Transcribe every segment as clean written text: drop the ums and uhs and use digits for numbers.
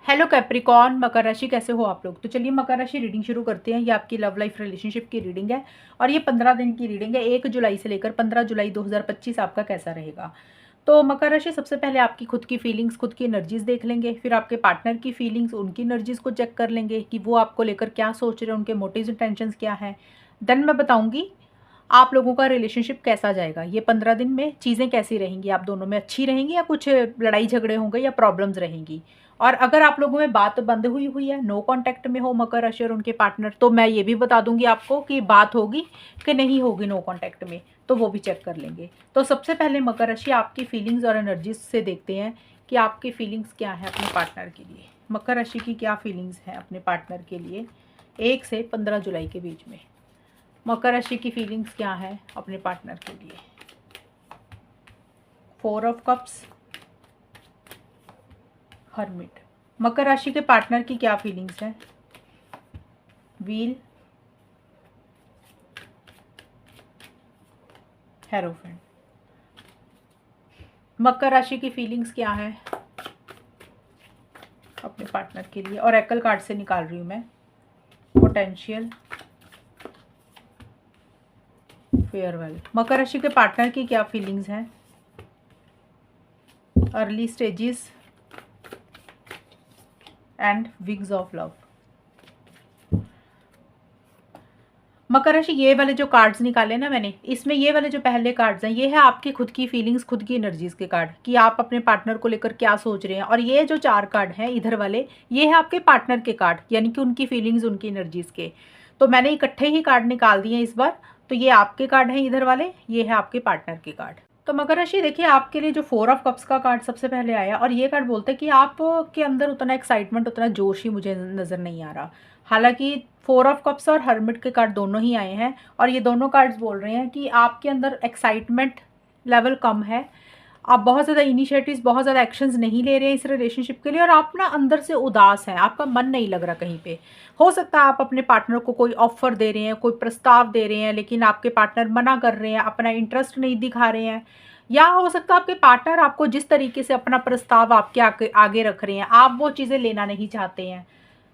Hello Capricorn, Makar राशि कैसे हो आप लोग। तो चलिए मकर राशि रीडिंग शुरू करते हैं। ये आपकी लव लाइफ रिलेशनशिप की रीडिंग है और ये 15 दिन की रीडिंग है। 1 जुलाई से लेकर 15 जुलाई 2025 आपका कैसा रहेगा। तो मकर राशि सबसे पहले आपकी खुद की फीलिंग्स, खुद की एनर्जीज देख लेंगे। फिर आपके पार्टनर की फीलिंग्स, उनकी एनर्जीज को चेक कर लेंगे कि वो आपको लेकर क्या सोच रहे हैं, उनके मोटिव्स एंड टेंशंस क्या हैं। देन मैं बताऊंगी आप लोगों का रिलेशनशिप कैसा जाएगा। ये 15 दिन में चीज़ें कैसी रहेंगी, आप दोनों में अच्छी रहेंगी या कुछ लड़ाई झगड़े होंगे या प्रॉब्लम्स रहेंगी। और अगर आप लोगों में बात बंद हुई हुई है, नो कांटेक्ट में हो मकर राशि और उनके पार्टनर, तो मैं ये भी बता दूंगी आपको कि बात होगी कि नहीं होगी नो कांटेक्ट में, तो वो भी चेक कर लेंगे। तो सबसे पहले मकर राशि आपकी फीलिंग्स और एनर्जीज से देखते हैं कि आपकी फीलिंग्स क्या है अपने पार्टनर के लिए। मकर राशि की क्या फीलिंग्स हैं अपने पार्टनर के लिए 1 से 15 जुलाई के बीच में। मकर राशि की फीलिंग्स क्या है अपने पार्टनर के लिए। 4 ऑफ कप्स, हर्मिट। मकर राशि के पार्टनर की क्या फीलिंग्स हैं। Wheel, hierophant. मकर राशि की फीलिंग्स क्या है अपने पार्टनर के लिए। और एकल कार्ड से निकाल रही हूं मैं। Potential, farewell. मकर राशि के पार्टनर की क्या फीलिंग्स हैं। Early stages and wings of love. Makar राशि ये वाले जो कार्ड्स निकाले ना मैंने, इसमें ये वाले जो पहले कार्ड्स हैं ये है आपकी खुद की फीलिंग्स, खुद की एनर्जीज के कार्ड कि आप अपने पार्टनर को लेकर क्या सोच रहे हैं। और ये जो 4 कार्ड हैं इधर वाले, ये है आपके पार्टनर के कार्ड, यानी कि उनकी फीलिंग्स, उनकी एनर्जीज के। तो मैंने इकट्ठे ही कार्ड निकाल दिए इस बार। तो ये आपके कार्ड हैं इधर वाले, ये है आपके पार्टनर के कार्ड। तो मकर राशि देखिए, आपके लिए जो 4 ऑफ कप्स का कार्ड सबसे पहले आया, और ये कार्ड बोलते हैं कि आपके अंदर उतना एक्साइटमेंट, उतना जोश ही मुझे नज़र नहीं आ रहा। हालांकि 4 ऑफ कप्स और हर्मिट के कार्ड दोनों ही आए हैं, और ये दोनों कार्ड्स बोल रहे हैं कि आपके अंदर एक्साइटमेंट लेवल कम है। आप बहुत ज़्यादा इनिशिएटिव्स, बहुत ज़्यादा एक्शंस नहीं ले रहे हैं इस रिलेशनशिप के लिए, और आप ना अंदर से उदास हैं, आपका मन नहीं लग रहा कहीं पे। हो सकता है आप अपने पार्टनर को कोई ऑफर दे रहे हैं, कोई प्रस्ताव दे रहे हैं, लेकिन आपके पार्टनर मना कर रहे हैं, अपना इंटरेस्ट नहीं दिखा रहे हैं। या हो सकता है आपके पार्टनर आपको जिस तरीके से अपना प्रस्ताव आपके आगे रख रहे हैं, आप वो चीज़ें लेना नहीं चाहते हैं,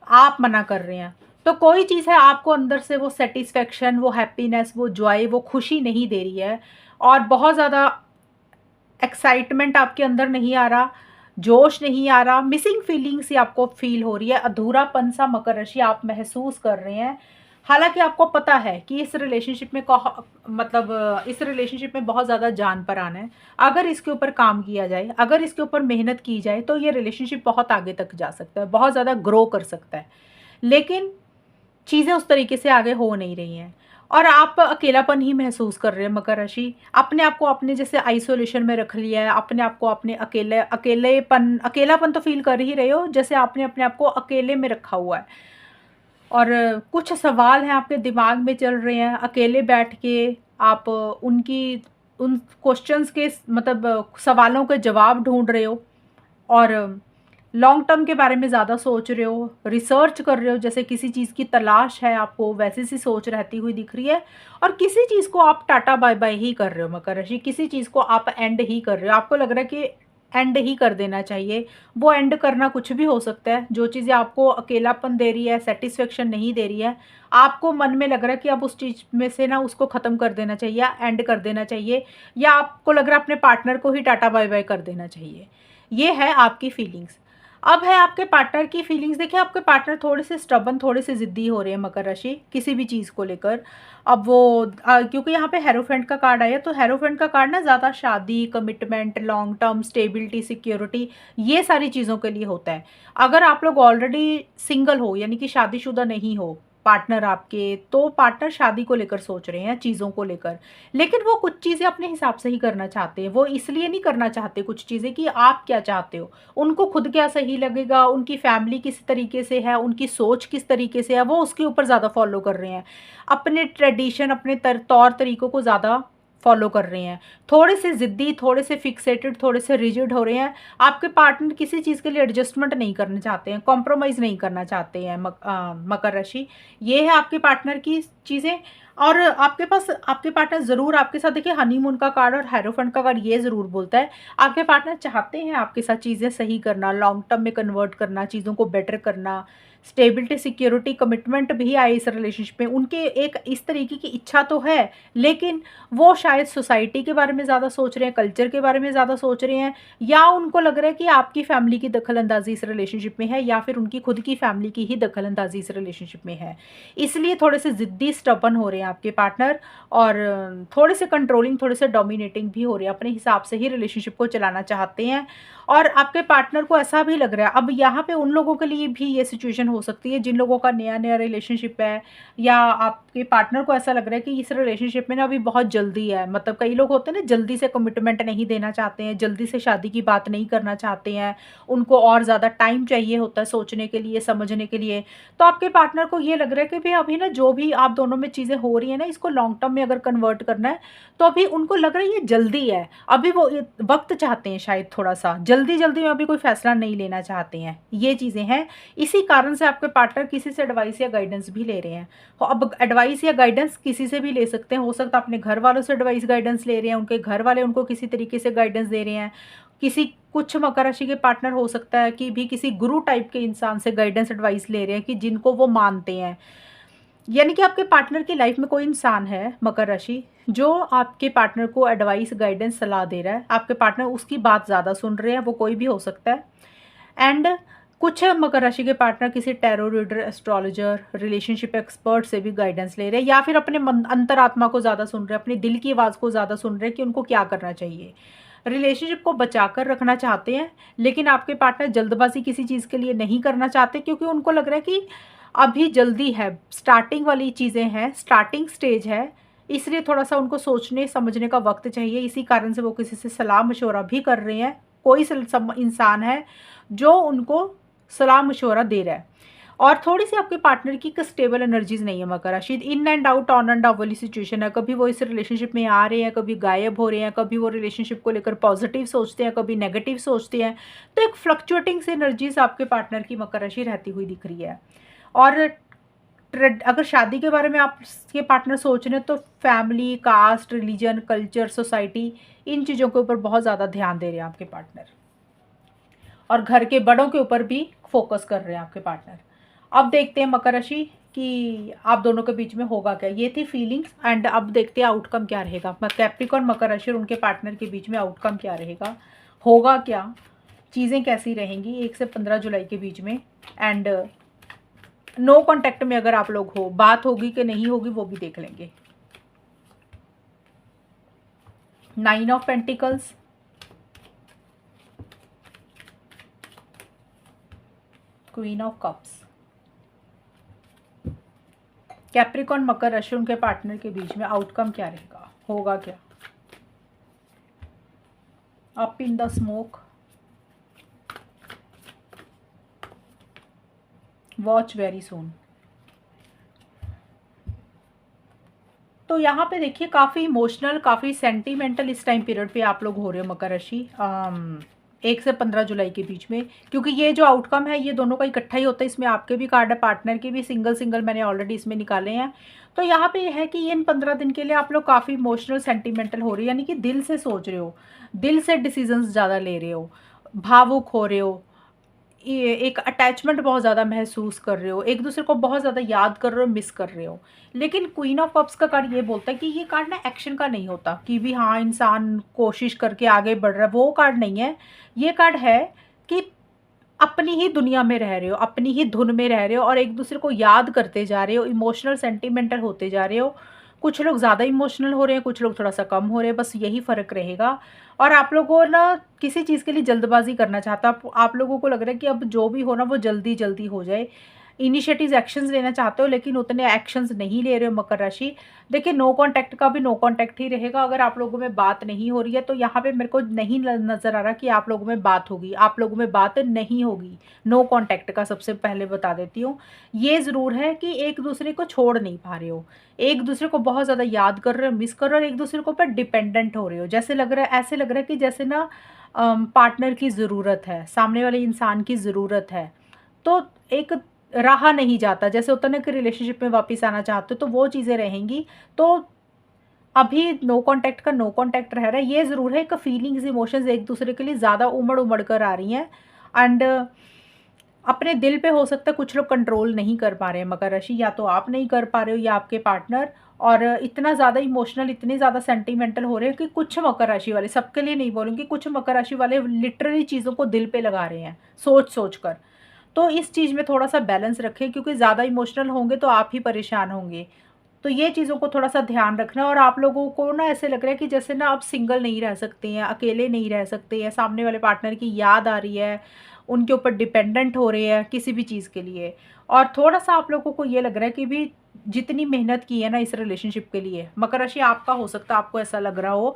आप मना कर रहे हैं। तो कोई चीज़ है आपको अंदर से वो सेटिस्फेक्शन, वो हैप्पीनेस, वो जॉय, वो खुशी नहीं दे रही है, और बहुत ज़्यादा एक्साइटमेंट आपके अंदर नहीं आ रहा, जोश नहीं आ रहा, मिसिंग फीलिंग्स ही आपको फील हो रही है, अधूरापन सा मकर राशि आप महसूस कर रहे हैं। हालांकि आपको पता है कि इस रिलेशनशिप में इस रिलेशनशिप में बहुत ज़्यादा जान परान है। अगर इसके ऊपर काम किया जाए, अगर इसके ऊपर मेहनत की जाए, तो ये रिलेशनशिप बहुत आगे तक जा सकता है, बहुत ज़्यादा ग्रो कर सकता है। लेकिन चीज़ें उस तरीके से आगे हो नहीं रही हैं, और आप अकेलापन ही महसूस कर रहे हैं मकर राशि। अपने आप को अपने जैसे आइसोलेशन में रख लिया है, अपने आप को अपने अकेलापन तो फील कर ही रहे हो, जैसे आपने अपने आप को अकेले में रखा हुआ है। और कुछ सवाल हैं आपके दिमाग में चल रहे हैं, अकेले बैठ के आप उन क्वेश्चंस के सवालों के जवाब ढूंढ रहे हो, और लॉन्ग टर्म के बारे में ज़्यादा सोच रहे हो, रिसर्च कर रहे हो, जैसे किसी चीज़ की तलाश है आपको, वैसी सी सोच रहती हुई दिख रही है। और किसी चीज़ को आप टाटा बाय बाय ही कर रहे हो मकर राशि, किसी चीज़ को आप एंड ही कर रहे हो, आपको लग रहा है कि एंड ही कर देना चाहिए। वो एंड करना कुछ भी हो सकता है। जो चीज़ें आपको अकेलापन दे रही है, सेटिस्फेक्शन नहीं दे रही है, आपको मन में लग रहा है कि अब उस चीज़ में से ना उसको ख़त्म कर देना चाहिए, एंड कर देना चाहिए, या आपको लग रहा है अपने पार्टनर को ही टाटा बाय बाय कर देना चाहिए। ये है आपकी फीलिंग्स। अब है आपके पार्टनर की फीलिंग्स। देखिए, आपके पार्टनर थोड़े से स्टबन, थोड़े से ज़िद्दी हो रहे हैं मकर राशि, किसी भी चीज़ को लेकर। अब वो क्योंकि यहाँ पे हेरोफेंट का कार्ड आया, तो हेरोफेंट का कार्ड ना ज़्यादा शादी, commitment, long term, stability, security, ये सारी चीज़ों के लिए होता है। अगर आप लोग ऑलरेडी सिंगल हो, यानी कि शादीशुदा नहीं हो पार्टनर आपके, तो पार्टनर शादी को लेकर सोच रहे हैं, चीज़ों को लेकर। लेकिन वो कुछ चीज़ें अपने हिसाब से ही करना चाहते हैं। वो इसलिए नहीं करना चाहते कुछ चीज़ें कि आप क्या चाहते हो, उनको खुद क्या सही लगेगा, उनकी फैमिली किस तरीके से है, उनकी सोच किस तरीके से है, वो उसके ऊपर ज़्यादा फॉलो कर रहे हैं। अपने ट्रेडिशन, अपने तौर तरीकों को ज़्यादा फॉलो कर रहे हैं। थोड़े से ज़िद्दी, थोड़े से फिक्सेटेड, थोड़े से रिजिड हो रहे हैं। आपके पार्टनर किसी चीज़ के लिए एडजस्टमेंट नहीं करना चाहते हैं, कॉम्प्रोमाइज़ नहीं करना चाहते हैं मकर राशि। ये है आपके पार्टनर की चीज़ें। और आपके पास आपके पार्टनर ज़रूर आपके साथ, देखिए हनीमून का कार्ड और हेरोफेंट का कार्ड ये ज़रूर बोलता है, आपके पार्टनर चाहते हैं आपके साथ चीज़ें सही करना, लॉन्ग टर्म में कन्वर्ट करना, चीज़ों को बेटर करना, स्टेबिलिटी, सिक्योरिटी, कमिटमेंट भी आए इस रिलेशनशिप में। उनके एक इस तरीके की इच्छा तो है, लेकिन वो शायद सोसाइटी के बारे में ज़्यादा सोच रहे हैं, कल्चर के बारे में ज़्यादा सोच रहे हैं, या उनको लग रहा है कि आपकी फैमिली की दखल-अंदाज़ी इस रिलेशनशिप में है, या फिर उनकी खुद की फैमिली की ही दखल-अंदाज़ी इस रिलेशनशिप में है। इसलिए थोड़े से ज़िद्दी, स्टबर्न हो रहे हैं आपके पार्टनर, और थोड़े से कंट्रोलिंग, थोड़े से डोमिनेटिंग भी हो रहे हैं, अपने हिसाब से ही रिलेशनशिप को चलाना चाहते हैं। और आपके पार्टनर को ऐसा भी लग रहा है, अब यहाँ पे उन लोगों के लिए भी ये सिचुएशन हो सकती है जिन लोगों का नया-नया रिलेशनशिप है, या आपके पार्टनर को ऐसा लग रहा है कि इस रिलेशनशिप में ना अभी बहुत जल्दी है। मतलब कई लोग होते हैं ना, जल्दी से कमिटमेंट नहीं देना चाहते हैं, जल्दी से शादी की बात नहीं करना चाहते हैं, उनको और ज़्यादा टाइम चाहिए होता है सोचने के लिए, समझने के लिए। तो आपके पार्टनर को ये लग रहा है कि भई अभी ना जो भी आप दोनों में चीज़ें हो रही हैं ना, इसको लॉन्ग टर्म में अगर कन्वर्ट करना है, तो अभी उनको लग रहा है ये जल्दी है। अभी वो वक़्त चाहते हैं शायद थोड़ा-सा, जल्दी-जल्दी में अभी कोई फ़ैसला नहीं लेना चाहते हैं, ये चीज़ें हैं। इसी कारण से आपके पार्टनर किसी से एडवाइस या गाइडेंस भी ले रहे हैं। अब एडवाइस या गाइडेंस किसी से भी ले सकते हैं, हो सकता है अपने घर वालों से एडवाइस गाइडेंस ले रहे हैं, उनके घर वाले उनको किसी तरीके से गाइडेंस दे रहे हैं। किसी कुछ मकर राशि के पार्टनर हो सकता है कि भी किसी गुरु टाइप के इंसान से गाइडेंस एडवाइस ले रहे हैं, कि जिनको वो मानते हैं। यानी कि आपके पार्टनर की लाइफ में कोई इंसान है मकर राशि, जो आपके पार्टनर को एडवाइस, गाइडेंस, सलाह दे रहा है। आपके पार्टनर उसकी बात ज़्यादा सुन रहे हैं, वो कोई भी हो सकता है। एंड कुछ मकर राशि के पार्टनर किसी tarot reader, astrologer, relationship expert से भी गाइडेंस ले रहे हैं, या फिर अपने मन अंतरात्मा को ज़्यादा सुन रहे हैं, अपने दिल की आवाज़ को ज़्यादा सुन रहे हैं कि उनको क्या करना चाहिए। रिलेशनशिप को बचाकर रखना चाहते हैं, लेकिन आपके पार्टनर जल्दबाजी किसी चीज़ के लिए नहीं करना चाहते, क्योंकि उनको लग रहा है कि अभी जल्दी है, स्टार्टिंग वाली चीज़ें हैं, स्टार्टिंग स्टेज है, इसलिए थोड़ा-सा उनको सोचने समझने का वक़्त चाहिए। इसी कारण से वो किसी से सलाह-मशवरा भी कर रहे हैं। कोई इंसान है जो उनको सलाह-मशवरा दे रहा है। और थोड़ी-सी आपके पार्टनर की एक स्टेबल एनर्जीज़ नहीं है मकर राशि, in and out, on end of वाली सिचुएशन है। कभी वो इस रिलेशनशिप में आ रहे हैं, कभी गायब हो रहे हैं, कभी वो रिलेशनशिप को लेकर पॉजिटिव सोचते हैं, कभी नेगेटिव सोचते हैं। तो एक फ्लक्चुएटिंग सी एनर्जीज़ आपके पार्टनर की मकर राशि रहती हुई दिख रही है। और अगर शादी के बारे में आपके पार्टनर सोच रहे हैं, तो family, caste, religion, culture, society, इन चीज़ों के ऊपर बहुत ज़्यादा ध्यान दे रहे हैं आपके पार्टनर, और घर के बड़ों के ऊपर भी फोकस कर रहे हैं आपके पार्टनर। अब देखते हैं मकर राशि कि आप दोनों के बीच में होगा क्या। ये थी फीलिंग्स, एंड अब देखते हैं आउटकम क्या रहेगा। कैप्रिकॉर्न, मकर राशि और उनके पार्टनर के बीच में आउटकम क्या रहेगा, होगा क्या, चीज़ें कैसी रहेंगी 1 से 15 जुलाई के बीच में। एंड नो कांटेक्ट में अगर आप लोग हो, बात होगी कि नहीं होगी वो भी देख लेंगे। 9 of pentacles, queen of cups. Capricorn, Makar राशि उनके पार्टनर के बीच में आउटकम क्या रहेगा, होगा क्या। Up in the smoke, watch very soon. तो यहाँ पे देखिए काफ़ी इमोशनल, काफ़ी सेंटिमेंटल इस टाइम पीरियड पे आप लोग हो रहे हो मकर राशि, 1 से 15 जुलाई के बीच में। क्योंकि ये जो आउटकम है ये दोनों का इकट्ठा ही होता है, इसमें आपके भी कार्ड है, पार्टनर के भी, सिंगल सिंगल मैंने ऑलरेडी इसमें निकाले हैं। तो यहाँ पे है कि इन 15 दिन के लिए आप लोग काफ़ी इमोशनल, सेंटिमेंटल हो रहे हो, यानी कि दिल से सोच रहे हो, दिल से डिसीजंस ज़्यादा ले रहे हो, भावुक हो रहे हो, ये एक अटैचमेंट बहुत ज़्यादा महसूस कर रहे हो, एक दूसरे को बहुत ज़्यादा याद कर रहे हो, मिस कर रहे हो। लेकिन क्वीन ऑफ कप्स का कार्ड ये बोलता है कि ये कार्ड ना एक्शन का नहीं होता, कि भी हाँ इंसान कोशिश करके आगे बढ़ रहा है, वो कार्ड नहीं है। ये कार्ड है कि अपनी ही दुनिया में रह रहे हो, अपनी ही धुन में रह रहे हो, और एक दूसरे को याद करते जा रहे हो, इमोशनल, सेंटिमेंटल होते जा रहे हो। कुछ लोग ज़्यादा इमोशनल हो रहे हैं, कुछ लोग थोड़ा-सा कम हो रहे हैं, बस यही फ़र्क रहेगा। और आप लोगों ना किसी चीज़ के लिए जल्दबाज़ी करना चाहता, आप लोगों को लग रहा है कि अब जो भी हो ना वो जल्दी-जल्दी हो जाए। इनिशिएटिव एक्शंस लेना चाहते हो, लेकिन उतने एक्शंस नहीं ले रहे हो मकर राशि। देखिए नो कॉन्टैक्ट का भी नो कॉन्टैक्ट ही रहेगा। अगर आप लोगों में बात नहीं हो रही है, तो यहाँ पे मेरे को नहीं नज़र आ रहा कि आप लोगों में बात होगी, आप लोगों में बात नहीं होगी। नो कॉन्टैक्ट का सबसे पहले बता देती हूँ। ये ज़रूर है कि एक दूसरे को छोड़ नहीं पा रहे हो, एक दूसरे को बहुत ज़्यादा याद कर रहे हो, मिस कर रहे हो, और एक दूसरे के ऊपर डिपेंडेंट हो रहे हो। जैसे लग रहा है, ऐसे लग रहा है कि जैसे ना पार्टनर की ज़रूरत है, सामने वाले इंसान की ज़रूरत है। तो एक रहा नहीं जाता, जैसे होता है ना कि रिलेशनशिप में वापस आना चाहते हो, तो वो चीज़ें रहेंगी। तो अभी नो कॉन्टैक्ट का नो कॉन्टैक्ट रह रहा है। ये ज़रूर है कि फीलिंग्स, इमोशंस एक-दूसरे के लिए ज़्यादा उमड़-उमड़ कर आ रही हैं। एंड अपने दिल पे हो सकता है कुछ लोग कंट्रोल नहीं कर पा रहे हैं मकर राशि, या तो आप नहीं कर पा रहे हो या आपके पार्टनर, और इतना ज़्यादा इमोशनल, इतने ज़्यादा सेंटिमेंटल हो रहे हैं कि कुछ मकर राशि वाले, सबके लिए नहीं बोलूँगी, कुछ मकर राशि वाले लिटरली चीज़ों को दिल पे लगा रहे हैं, सोच-सोच कर। तो इस चीज़ में थोड़ा-सा बैलेंस रखें, क्योंकि ज़्यादा इमोशनल होंगे तो आप ही परेशान होंगे। तो ये चीज़ों को थोड़ा-सा ध्यान रखना, और आप लोगों को ना ऐसे लग रहा है कि जैसे ना आप सिंगल नहीं रह सकते हैं, अकेले नहीं रह सकते हैं, सामने वाले पार्टनर की याद आ रही है, उनके ऊपर डिपेंडेंट हो रहे हैं किसी भी चीज़ के लिए। और थोड़ा-सा आप लोगों को ये लग रहा है कि भी जितनी मेहनत की है ना इस रिलेशनशिप के लिए, मकर राशि आपका हो सकता है आपको ऐसा लग रहा हो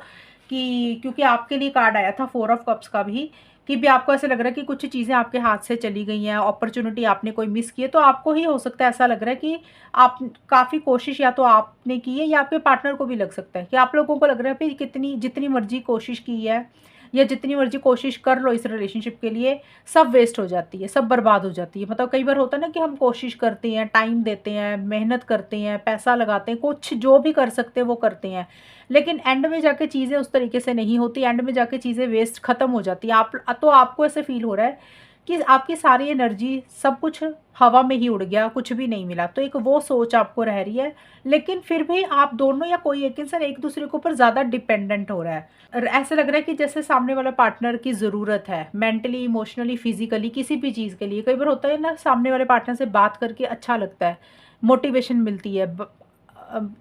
कि, क्योंकि आपके लिए कार्ड आया था 4 ऑफ कप्स का भी, कि भी आपको ऐसा लग रहा है कि कुछ चीज़ें आपके हाथ से चली गई हैं, अपॉर्च्युनिटी आपने कोई मिस की है, तो आपको ही हो सकता है ऐसा लग रहा है कि आप काफ़ी कोशिश या तो आपने की है या आपके पार्टनर को भी लग सकता है कि आप लोगों को लग रहा है कि कितनी जितनी मर्ज़ी कोशिश की है या जितनी मर्ज़ी कोशिश कर लो इस रिलेशनशिप के लिए, सब वेस्ट हो जाती है, सब बर्बाद हो जाती है। मतलब कई बार होता है ना कि हम कोशिश करते हैं, टाइम देते हैं, मेहनत करते हैं, पैसा लगाते हैं, कुछ जो भी कर सकते हैं वो करते हैं। लेकिन एंड में जाके चीज़ें उस तरीके से नहीं होती, एंड में जाके चीज़ें वेस्ट ख़त्म हो जाती हैं। आप तो आपको ऐसे फ़ील हो रहा है कि आपकी सारी एनर्जी, सब कुछ हवा में ही उड़ गया, कुछ भी नहीं मिला। तो एक वो सोच आपको रह रही है, लेकिन फिर भी आप दोनों या कोई एक इंसान एक-दूसरे के ऊपर ज़्यादा डिपेंडेंट हो रहा है। ऐसा लग रहा है कि जैसे सामने वाला पार्टनर की ज़रूरत है, मेंटली, इमोशनली, फिज़िकली, किसी भी चीज़ के लिए। कई बार होता है ना, सामने वाले पार्टनर से बात करके अच्छा लगता है, मोटिवेशन मिलती है,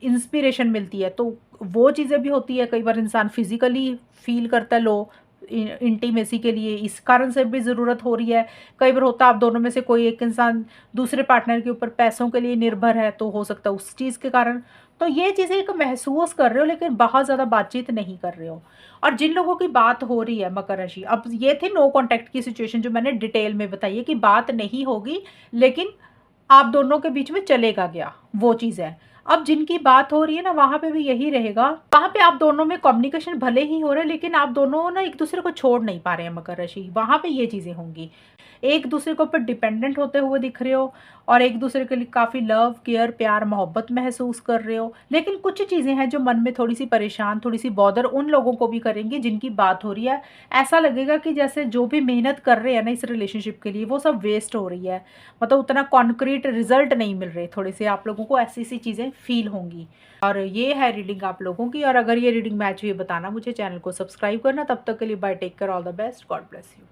इंस्पिरेशन मिलती है, तो वो चीज़ें भी होती है। कई बार इंसान फिज़िकली फ़ील करता है लो, इंटीमेसी के लिए, इस कारण से भी ज़रूरत हो रही है। कई बार होता है आप दोनों में से कोई एक इंसान दूसरे पार्टनर के ऊपर पैसों के लिए निर्भर है, तो हो सकता है उस चीज़ के कारण। तो ये चीज़ें एक महसूस कर रहे हो, लेकिन बहुत ज़्यादा बातचीत नहीं कर रहे हो। और जिन लोगों की बात हो रही है मकर राशि, अब ये थी नो कॉन्टैक्ट की सिचुएशन जो मैंने डिटेल में बताई है कि बात नहीं होगी, लेकिन आप दोनों के बीच में चलेगा क्या, वो चीज़ है। अब जिनकी बात हो रही है ना, वहाँ पे भी यही रहेगा, वहाँ पे आप दोनों में कम्युनिकेशन भले ही हो रहा है, लेकिन आप दोनों ना एक-दूसरे को छोड़ नहीं पा रहे हैं मकर राशि, वहाँ पे ये चीज़ें होंगी। एक-दूसरे के ऊपर डिपेंडेंट होते हुए दिख रहे हो, और एक-दूसरे के लिए काफ़ी लव, केयर, प्यार, मोहब्बत महसूस कर रहे हो। लेकिन कुछ चीज़ें हैं जो मन में थोड़ी-सी परेशान, थोड़ी-सी बॉदर उन लोगों को भी करेंगी जिनकी बात हो रही है। ऐसा लगेगा कि जैसे जो भी मेहनत कर रहे हैं ना इस रिलेशनशिप के लिए, वो सब वेस्ट हो रही है। मतलब उतना कॉन्क्रीट रिज़ल्ट नहीं मिल रहे, थोड़े-से आप लोगों को ऐसी-ऐसी चीज़ें फ़ील होंगी। और ये है रीडिंग आप लोगों की, और अगर ये रीडिंग मैच हुई बताना मुझे, चैनल को सब्सक्राइब करना। तब तक के लिए bye, take care, all the best, God bless you.